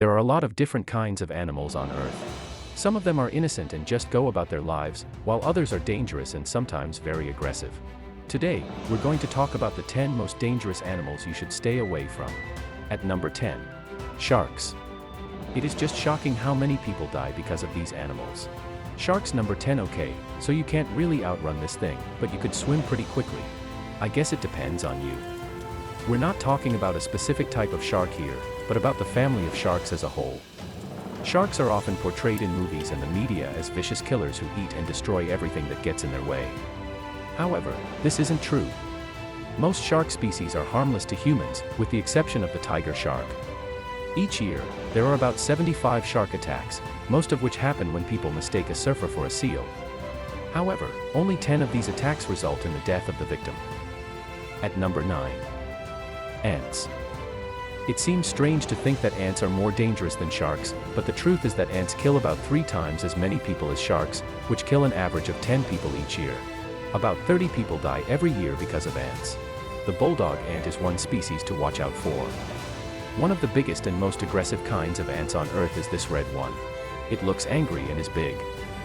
There are a lot of different kinds of animals on Earth. Some of them are innocent and just go about their lives, while others are dangerous and sometimes very aggressive. Today, we're going to talk about the 10 most dangerous animals you should stay away from. At number 10. Sharks. It is just shocking how many people die because of these animals. Sharks number 10. Okay, so you can't really outrun this thing, but you could swim pretty quickly. I guess it depends on you. We're not talking about a specific type of shark here, but about the family of sharks as a whole. Sharks are often portrayed in movies and the media as vicious killers who eat and destroy everything that gets in their way. However, this isn't true. Most shark species are harmless to humans, with the exception of the tiger shark. Each year, there are about 75 shark attacks, most of which happen when people mistake a surfer for a seal. However, only 10 of these attacks result in the death of the victim. At number 9. Ants. It seems strange to think that ants are more dangerous than sharks, but the truth is that ants kill about 3 times as many people as sharks, which kill an average of 10 people each year. About 30 people die every year because of ants. The bulldog ant is one species to watch out for. One of the biggest and most aggressive kinds of ants on Earth is this red one. It looks angry and is big.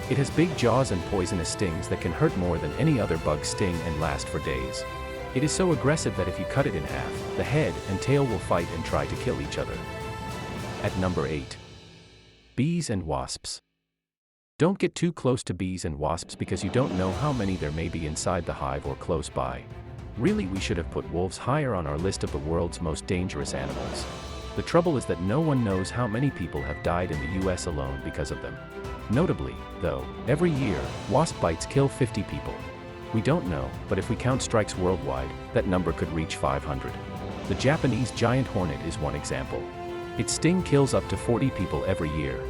It has big jaws and poisonous stings that can hurt more than any other bug sting and last for days. It is so aggressive that if you cut it in half, the head and tail will fight and try to kill each other. At number 8. Bees and wasps. Don't get too close to bees and wasps because you don't know how many there may be inside the hive or close by. Really, we should have put wolves higher on our list of the world's most dangerous animals. The trouble is that no one knows how many people have died in the US alone because of them. Notably, though, every year, wasp bites kill 50 people. We don't know, but if we count strikes worldwide, that number could reach 500. The Japanese giant hornet is one example. Its sting kills up to 40 people every year.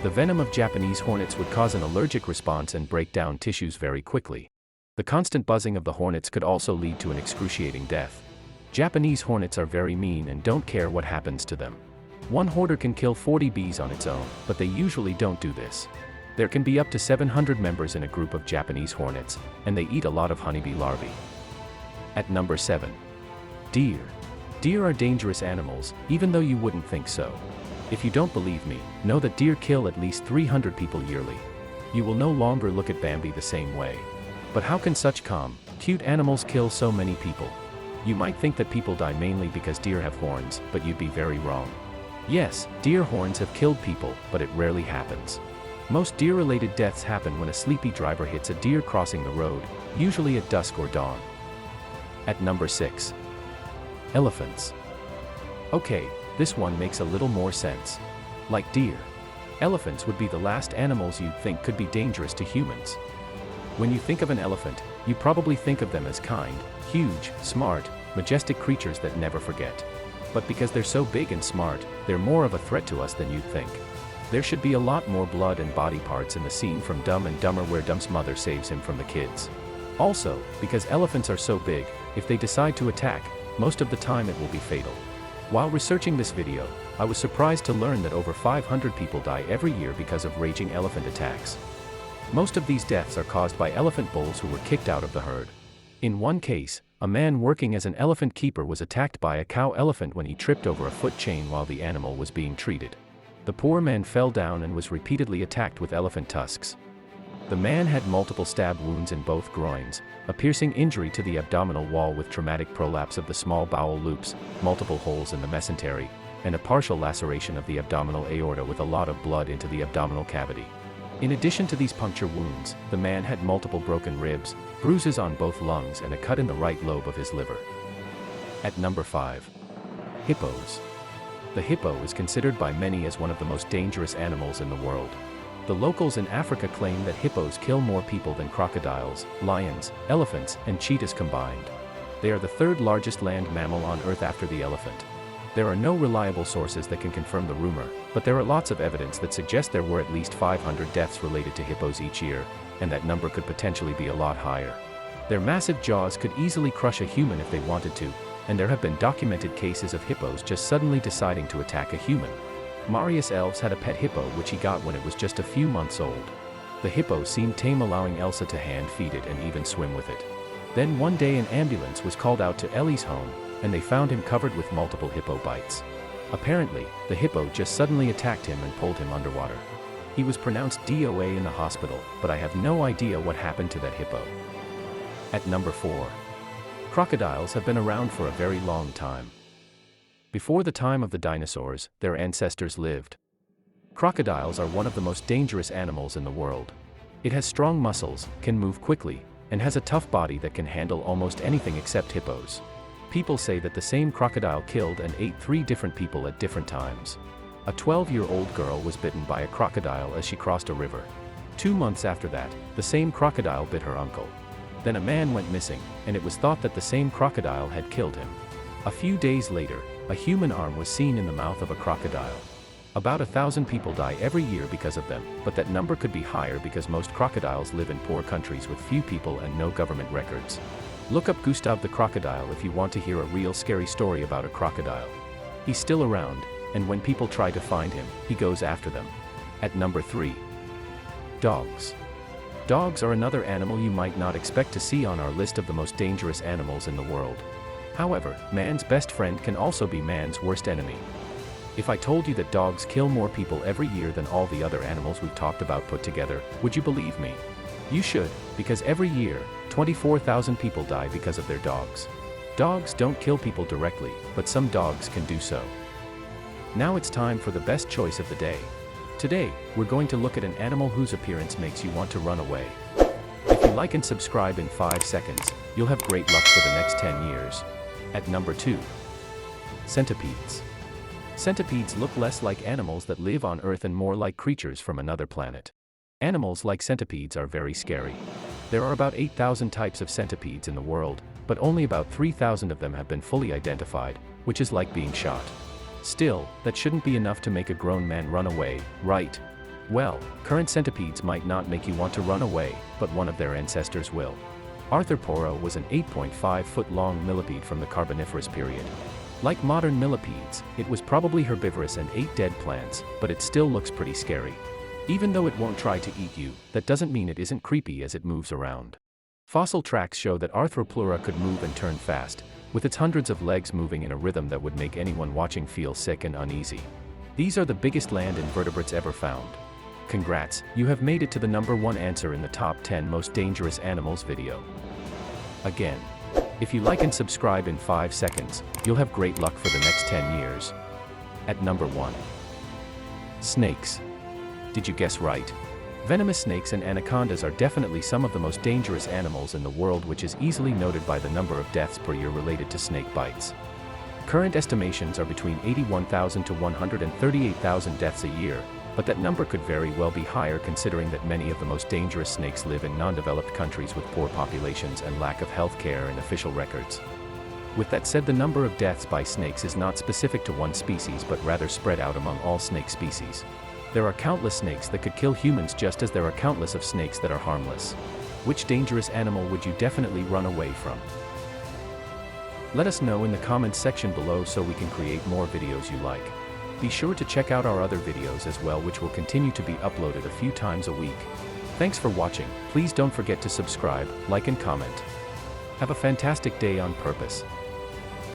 The venom of Japanese hornets would cause an allergic response and break down tissues very quickly. The constant buzzing of the hornets could also lead to an excruciating death. Japanese hornets are very mean and don't care what happens to them. One hoarder can kill 40 bees on its own, but they usually don't do this. There can be up to 700 members in a group of Japanese hornets, and they eat a lot of honeybee larvae. At number 7. Deer. Deer are dangerous animals, even though you wouldn't think so. If you don't believe me, know that deer kill at least 300 people yearly. You will no longer look at Bambi the same way. But how can such calm, cute animals kill so many people? You might think that people die mainly because deer have horns, but you'd be very wrong. Yes, deer horns have killed people, but it rarely happens. Most deer-related deaths happen when a sleepy driver hits a deer crossing the road, usually at dusk or dawn. At number 6. Elephants. Okay, this one makes a little more sense. Like deer, elephants would be the last animals you'd think could be dangerous to humans. When you think of an elephant, you probably think of them as kind, huge, smart, majestic creatures that never forget. But because they're so big and smart, they're more of a threat to us than you'd think. There should be a lot more blood and body parts in the scene from Dumb and Dumber where Dumb's mother saves him from the kids. Also, because elephants are so big, if they decide to attack, most of the time it will be fatal. While researching this video, I was surprised to learn that over 500 people die every year because of raging elephant attacks. Most of these deaths are caused by elephant bulls who were kicked out of the herd. In one case, a man working as an elephant keeper was attacked by a cow elephant when he tripped over a foot chain while the animal was being treated. The poor man fell down and was repeatedly attacked with elephant tusks. The man had multiple stab wounds in both groins, a piercing injury to the abdominal wall with traumatic prolapse of the small bowel loops, multiple holes in the mesentery, and a partial laceration of the abdominal aorta with a lot of blood into the abdominal cavity. In addition to these puncture wounds, the man had multiple broken ribs, bruises on both lungs and a cut in the right lobe of his liver. At number 5. Hippos. The hippo is considered by many as one of the most dangerous animals in the world. The locals in Africa claim that hippos kill more people than crocodiles, lions, elephants, and cheetahs combined. They are the third largest land mammal on Earth after the elephant. There are no reliable sources that can confirm the rumor, but there are lots of evidence that suggests there were at least 500 deaths related to hippos each year, and that number could potentially be a lot higher. Their massive jaws could easily crush a human if they wanted to, and there have been documented cases of hippos just suddenly deciding to attack a human. Marius Elves had a pet hippo which he got when it was just a few months old. The hippo seemed tame, allowing Elsa to hand feed it and even swim with it. Then one day an ambulance was called out to Ellie's home, and they found him covered with multiple hippo bites. Apparently, the hippo just suddenly attacked him and pulled him underwater. He was pronounced DOA in the hospital, but I have no idea what happened to that hippo. At number 4. Crocodiles have been around for a very long time. Before the time of the dinosaurs, their ancestors lived. Crocodiles are one of the most dangerous animals in the world. It has strong muscles, can move quickly, and has a tough body that can handle almost anything except hippos. People say that the same crocodile killed and ate 3 different people at different times. A 12-year-old girl was bitten by a crocodile as she crossed a river. 2 months after that, the same crocodile bit her uncle. Then a man went missing, and it was thought that the same crocodile had killed him. A few days later, a human arm was seen in the mouth of a crocodile. About 1,000 people die every year because of them, but that number could be higher because most crocodiles live in poor countries with few people and no government records. Look up Gustav the crocodile if you want to hear a real scary story about a crocodile. He's still around, and when people try to find him, he goes after them. At number 3. Dogs. Dogs are another animal you might not expect to see on our list of the most dangerous animals in the world. However, man's best friend can also be man's worst enemy. If I told you that dogs kill more people every year than all the other animals we've talked about put together, would you believe me? You should, because every year, 24,000 people die because of their dogs. Dogs don't kill people directly, but some dogs can do so. Now it's time for the best choice of the day. Today, we're going to look at an animal whose appearance makes you want to run away. If you like and subscribe in 5 seconds, you'll have great luck for the next 10 years. At number 2. Centipedes. Centipedes look less like animals that live on Earth and more like creatures from another planet. Animals like centipedes are very scary. There are about 8,000 types of centipedes in the world, but only about 3,000 of them have been fully identified, which is like being shot. Still, that shouldn't be enough to make a grown man run away, right? Well, current centipedes might not make you want to run away, but one of their ancestors will. Arthropora was an 8.5-foot-long millipede from the Carboniferous period. Like modern millipedes, it was probably herbivorous and ate dead plants, but it still looks pretty scary. Even though it won't try to eat you, that doesn't mean it isn't creepy as it moves around. Fossil tracks show that Arthropleura could move and turn fast, with its hundreds of legs moving in a rhythm that would make anyone watching feel sick and uneasy. These are the biggest land invertebrates ever found. Congrats, you have made it to the number 1 answer in the top 10 most dangerous animals video. Again, if you like and subscribe in 5 seconds, you'll have great luck for the next 10 years. At number 1. Snakes. Did you guess right? Venomous snakes and anacondas are definitely some of the most dangerous animals in the world, which is easily noted by the number of deaths per year related to snake bites. Current estimations are between 81,000 to 138,000 deaths a year, but that number could very well be higher considering that many of the most dangerous snakes live in non-developed countries with poor populations and lack of health care and official records. With that said, the number of deaths by snakes is not specific to one species but rather spread out among all snake species. There are countless snakes that could kill humans just as there are countless of snakes that are harmless. Which dangerous animal would you definitely run away from? Let us know in the comments section below so we can create more videos you like. Be sure to check out our other videos as well, which will continue to be uploaded a few times a week. Thanks for watching. Please don't forget to subscribe, like and comment. Have a fantastic day on purpose.